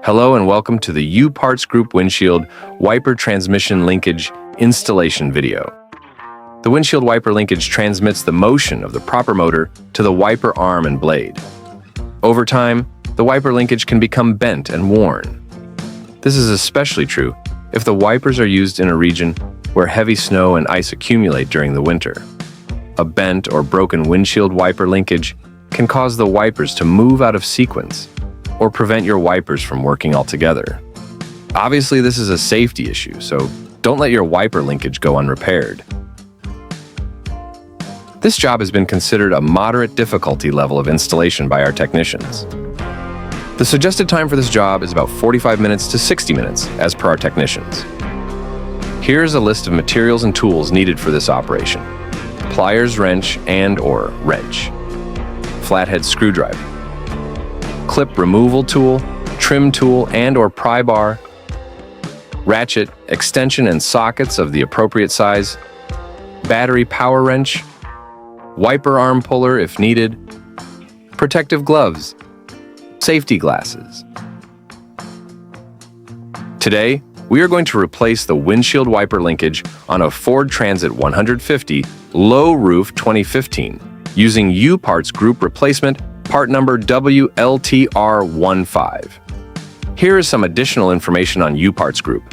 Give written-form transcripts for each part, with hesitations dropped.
Hello and welcome to the U-Parts Group Windshield Wiper Transmission Linkage installation video. The windshield wiper linkage transmits the motion of the proper motor to the wiper arm and blade. Over time, the wiper linkage can become bent and worn. This is especially true if the wipers are used in a region where heavy snow and ice accumulate during the winter. A bent or broken windshield wiper linkage can cause the wipers to move out of sequence or prevent your wipers from working altogether. Obviously, this is a safety issue, so don't let your wiper linkage go unrepaired. This job has been considered a moderate difficulty level of installation by our technicians. The suggested time for this job is about 45 minutes to 60 minutes, as per our technicians. Here is a list of materials and tools needed for this operation: pliers, wrench and/or wrench, flathead screwdriver, clip removal tool, trim tool and/or pry bar, ratchet, extension and sockets of the appropriate size, battery power wrench, wiper arm puller if needed, protective gloves, safety glasses. Today, we are going to replace the windshield wiper linkage on a Ford Transit 150 low roof 2015 using U-Parts Group replacement part number WLTR15. Here is some additional information on U-Parts Group.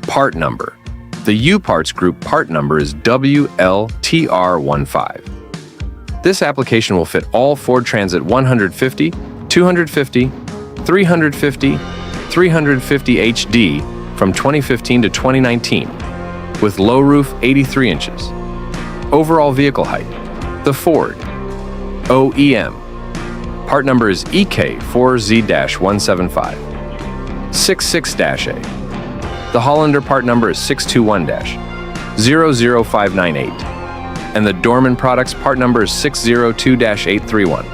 Part number. The U-Parts Group part number is WLTR15. This application will fit all Ford Transit 150, 250, 350, 350 HD from 2015 to 2019, with low roof 83 inches. Overall vehicle height. The Ford OEM. Part number is EK4Z-175, 66-A. The Hollander part number is 621-00598, and the Dorman Products part number is 602-831.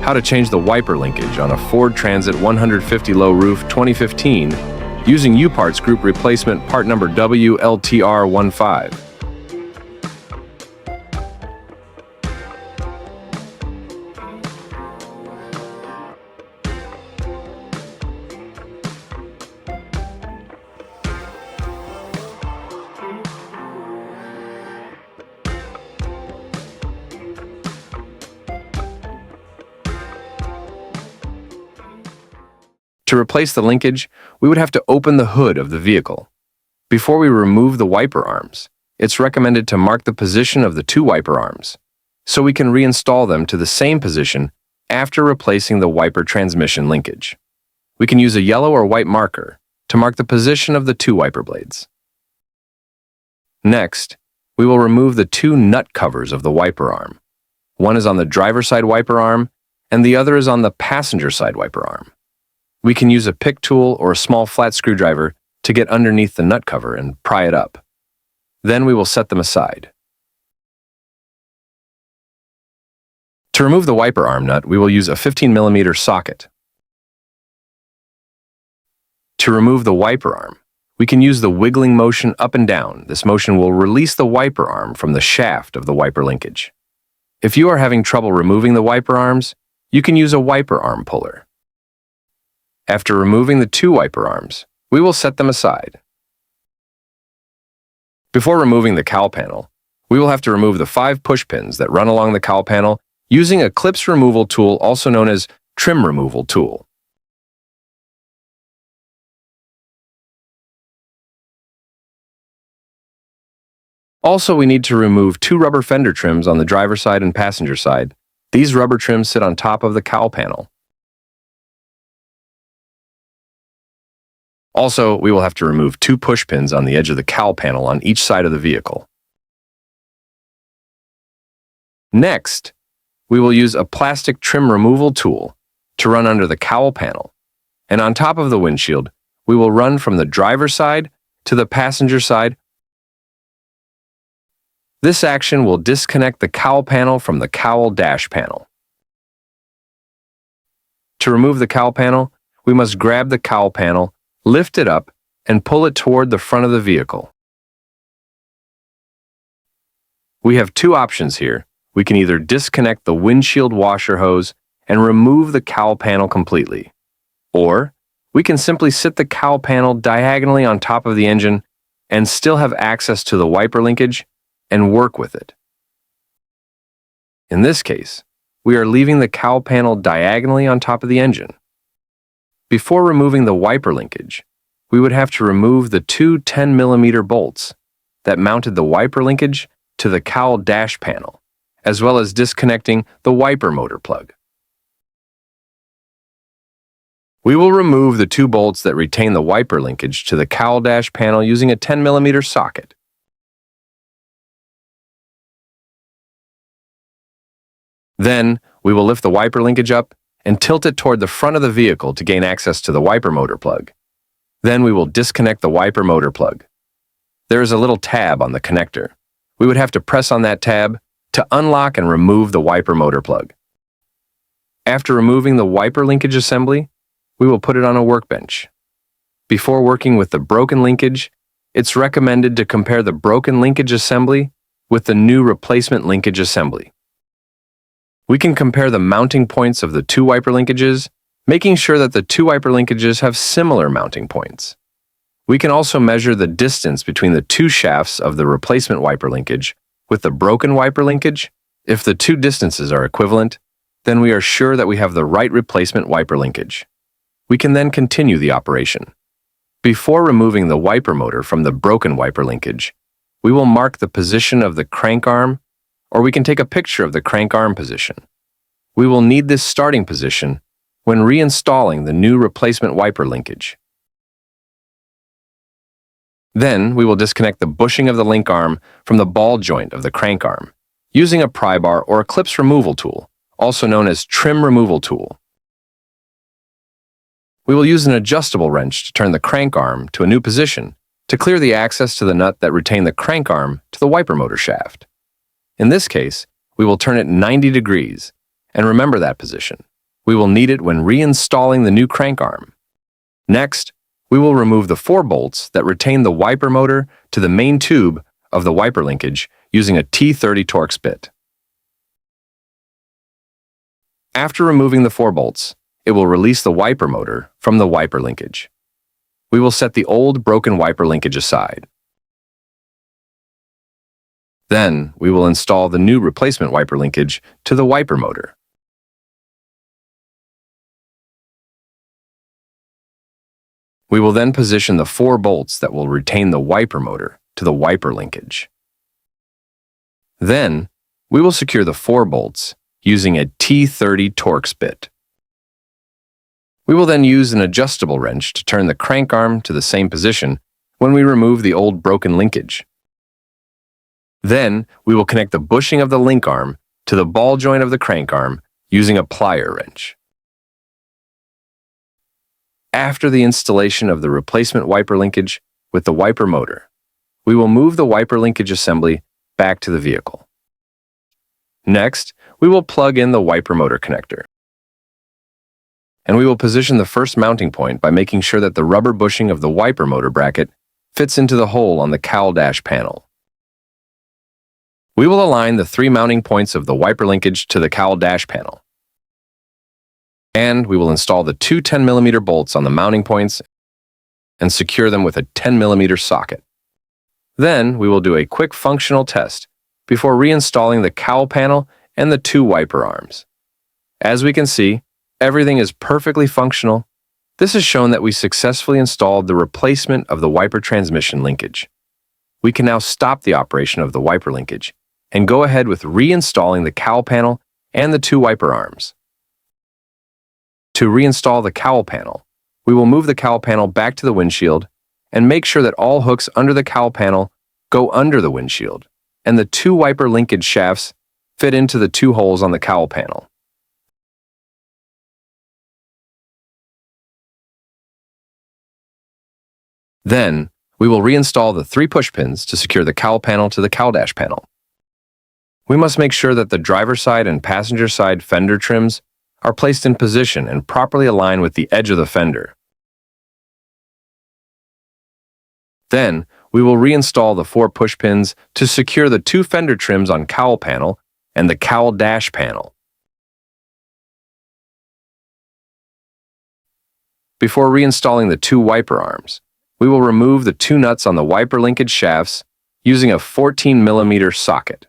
How to change the wiper linkage on a Ford Transit 150 low roof 2015 using U-Parts Group replacement part number WLTR15. To replace the linkage, we would have to open the hood of the vehicle. Before we remove the wiper arms, it's recommended to mark the position of the two wiper arms, so we can reinstall them to the same position after replacing the wiper transmission linkage. We can use a yellow or white marker to mark the position of the two wiper blades. Next, we will remove the two nut covers of the wiper arm. One is on the driver's side wiper arm, and the other is on the passenger side wiper arm. We can use a pick tool or a small flat screwdriver to get underneath the nut cover and pry it up. Then we will set them aside. To remove the wiper arm nut, we will use a 15mm socket. To remove the wiper arm, we can use the wiggling motion up and down. This motion will release the wiper arm from the shaft of the wiper linkage. If you are having trouble removing the wiper arms, you can use a wiper arm puller. After removing the two wiper arms, we will set them aside. Before removing the cowl panel, we will have to remove the 5 push pins that run along the cowl panel using a clips removal tool, also known as trim removal tool. Also, we need to remove 2 rubber fender trims on the driver's side and passenger side. These rubber trims sit on top of the cowl panel. Also, we will have to remove 2 push pins on the edge of the cowl panel on each side of the vehicle. Next, we will use a plastic trim removal tool to run under the cowl panel, and on top of the windshield, we will run from the driver's side to the passenger side. This action will disconnect the cowl panel from the cowl dash panel. To remove the cowl panel, we must grab the cowl panel, lift it up, and pull it toward the front of the vehicle. We have two options here. We can either disconnect the windshield washer hose and remove the cowl panel completely, or we can simply sit the cowl panel diagonally on top of the engine and still have access to the wiper linkage and work with it. In this case, we are leaving the cowl panel diagonally on top of the engine. Before removing the wiper linkage, we would have to remove the two 10mm bolts that mounted the wiper linkage to the cowl dash panel, as well as disconnecting the wiper motor plug. We will remove the two bolts that retain the wiper linkage to the cowl dash panel using a 10mm socket. Then, we will lift the wiper linkage up and tilt it toward the front of the vehicle to gain access to the wiper motor plug. Then we will disconnect the wiper motor plug. There is a little tab on the connector. We would have to press on that tab to unlock and remove the wiper motor plug. After removing the wiper linkage assembly, we will put it on a workbench. Before working with the broken linkage, it's recommended to compare the broken linkage assembly with the new replacement linkage assembly. We can compare the mounting points of the two wiper linkages, making sure that the two wiper linkages have similar mounting points. We can also measure the distance between the two shafts of the replacement wiper linkage with the broken wiper linkage. If the two distances are equivalent, then we are sure that we have the right replacement wiper linkage. We can then continue the operation. Before removing the wiper motor from the broken wiper linkage, we will mark the position of the crank arm, or we can take a picture of the crank arm position. We will need this starting position when reinstalling the new replacement wiper linkage. Then we will disconnect the bushing of the link arm from the ball joint of the crank arm using a pry bar or a clips removal tool, also known as trim removal tool. We will use an adjustable wrench to turn the crank arm to a new position to clear the access to the nut that retained the crank arm to the wiper motor shaft. In this case, we will turn it 90 degrees, and remember that position. We will need it when reinstalling the new crank arm. Next, we will remove the 4 bolts that retain the wiper motor to the main tube of the wiper linkage using a T30 Torx bit. After removing the 4 bolts, it will release the wiper motor from the wiper linkage. We will set the old broken wiper linkage aside. Then, we will install the new replacement wiper linkage to the wiper motor. We will then position the 4 bolts that will retain the wiper motor to the wiper linkage. Then, we will secure the 4 bolts using a T30 Torx bit. We will then use an adjustable wrench to turn the crank arm to the same position when we remove the old broken linkage. Then, we will connect the bushing of the link arm to the ball joint of the crank arm using a plier wrench. After the installation of the replacement wiper linkage with the wiper motor, we will move the wiper linkage assembly back to the vehicle. Next, we will plug in the wiper motor connector. And we will position the first mounting point by making sure that the rubber bushing of the wiper motor bracket fits into the hole on the cowl dash panel. We will align the 3 mounting points of the wiper linkage to the cowl dash panel. And we will install the 2 10mm bolts on the mounting points and secure them with a 10mm socket. Then we will do a quick functional test before reinstalling the cowl panel and the 2 wiper arms. As we can see, everything is perfectly functional. This has shown that we successfully installed the replacement of the wiper transmission linkage. We can now stop the operation of the wiper linkage and go ahead with reinstalling the cowl panel and the 2 wiper arms. To reinstall the cowl panel, we will move the cowl panel back to the windshield and make sure that all hooks under the cowl panel go under the windshield and the 2 wiper linkage shafts fit into the 2 holes on the cowl panel. Then, we will reinstall the 3 push pins to secure the cowl panel to the cowl dash panel. We must make sure that the driver's side and passenger side fender trims are placed in position and properly aligned with the edge of the fender. Then, we will reinstall the 4 push pins to secure the 2 fender trims on cowl panel and the cowl dash panel. Before reinstalling the 2 wiper arms, we will remove the 2 nuts on the wiper linkage shafts using a 14mm socket.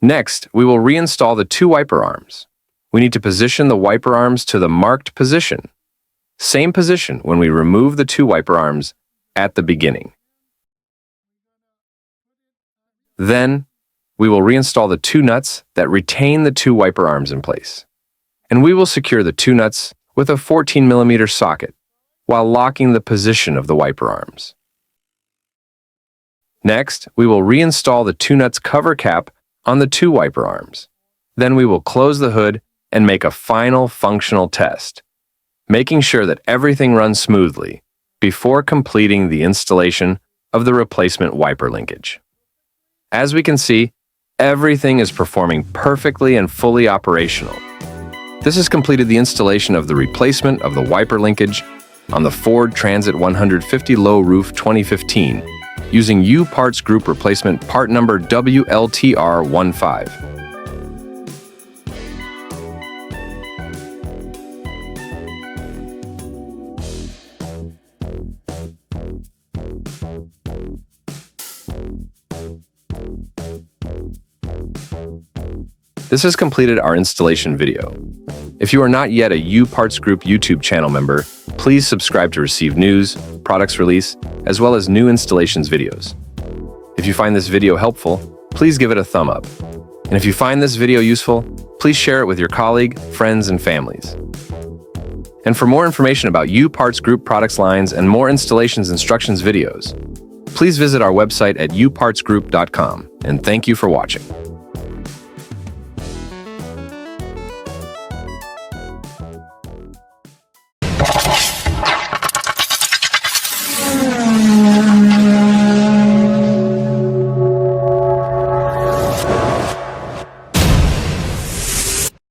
Next, we will reinstall the 2 wiper arms. We need to position the wiper arms to the marked position. Same position when we remove the 2 wiper arms at the beginning. Then, we will reinstall the 2 nuts that retain the 2 wiper arms in place. And we will secure the 2 nuts with a 14mm socket while locking the position of the wiper arms. Next, we will reinstall the 2 nuts cover cap on the 2 wiper arms. Then we will close the hood and make a final functional test, making sure that everything runs smoothly before completing the installation of the replacement wiper linkage. As we can see, everything is performing perfectly and fully operational. This has completed the installation of the replacement of the wiper linkage on the Ford Transit 150 Low Roof 2015 using U-Parts Group replacement part number WLTR15. This has completed our installation video. If you are not yet a U-Parts Group YouTube channel member, please subscribe to receive news, products release, as well as new installations videos. If you find this video helpful, please give it a thumb up. And if you find this video useful, please share it with your colleague, friends, and families. And for more information about U-Parts Group products lines and more installations instructions videos, please visit our website at upartsgroup.com, and thank you for watching.